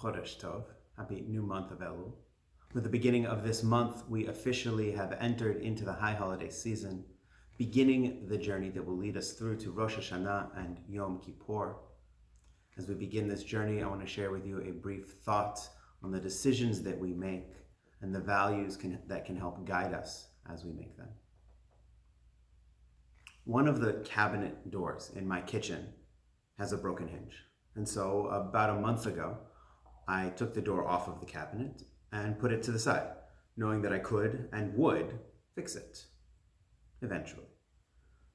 Chodesh Tov, happy new month of Elul. With the beginning of this month, we officially have entered into the high holiday season, beginning the journey that will lead us through to Rosh Hashanah and Yom Kippur. As we begin this journey, I want to share with you a brief thought on the decisions that we make and the values that can help guide us as we make them. One of the cabinet doors in my kitchen has a broken hinge. And so about a month ago, I took the door off of the cabinet and put it to the side, knowing that I could and would fix it eventually.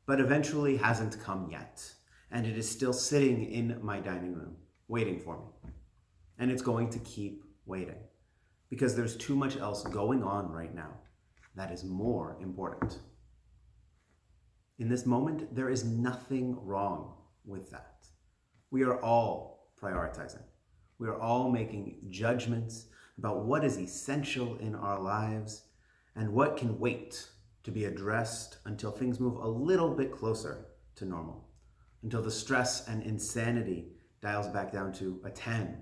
But eventually hasn't come yet, and it is still sitting in my dining room, waiting for me. And it's going to keep waiting, because there's too much else going on right now that is more important. In this moment, there is nothing wrong with that. We are all prioritizing. We are all making judgments about what is essential in our lives and what can wait to be addressed until things move a little bit closer to normal, until the stress and insanity dials back down to a 10,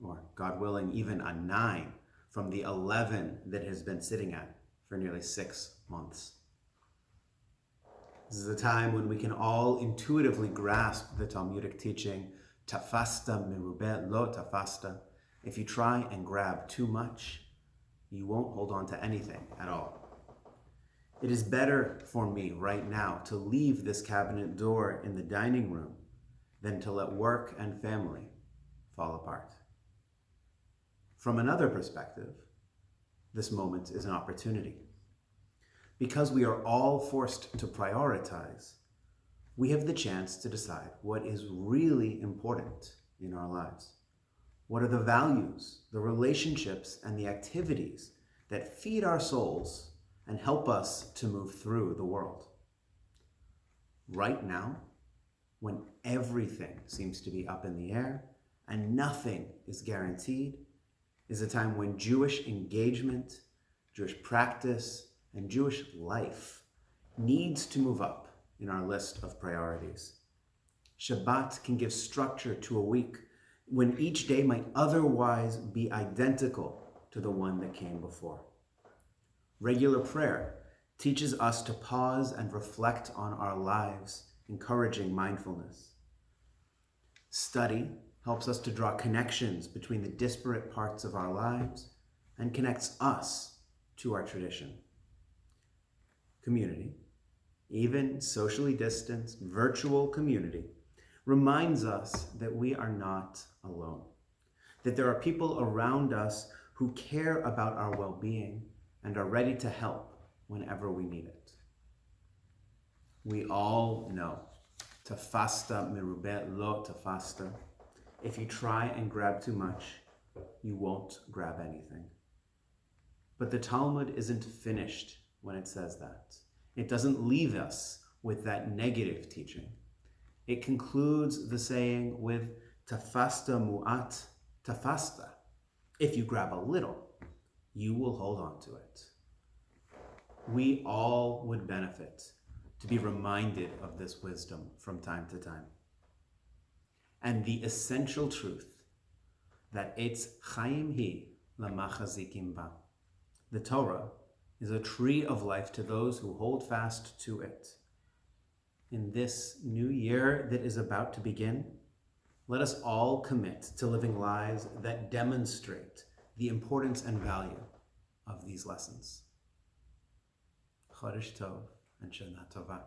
or God willing, even a 9 from the 11 that it has been sitting at for nearly 6 months. This is a time when we can all intuitively grasp the Talmudic teaching, tafasta merubeh lo tafasta. If you try and grab too much, you won't hold on to anything at all. It is better for me right now to leave this cabinet door in the dining room than to let work and family fall apart. From another perspective, this moment is an opportunity. Because we are all forced to prioritize, we have the chance to decide what is really important in our lives. What are the values, the relationships, and the activities that feed our souls and help us to move through the world? Right now, when everything seems to be up in the air and nothing is guaranteed, is a time when Jewish engagement, Jewish practice, and Jewish life needs to move up in our list of priorities. Shabbat can give structure to a week when each day might otherwise be identical to the one that came before. Regular prayer teaches us to pause and reflect on our lives, encouraging mindfulness. Study helps us to draw connections between the disparate parts of our lives and connects us to our tradition. Community, even socially distanced, virtual community, reminds us that we are not alone, that there are people around us who care about our well-being and are ready to help whenever we need it. We all know, tafasta merubeh lo tafasta. If you try and grab too much, you won't grab anything. But the Talmud isn't finished when it says that. It doesn't leave us with that negative teaching. It concludes the saying with tafasta mu'at tafasta. If you grab a little, you will hold on to it. We all would benefit to be reminded of this wisdom from time to time. And the essential truth that it's chaim hi lamachazikim ba. The Torah is a tree of life to those who hold fast to it. In this new year that is about to begin, let us all commit to living lives that demonstrate the importance and value of these lessons. Chodesh Tov and Shana Tova.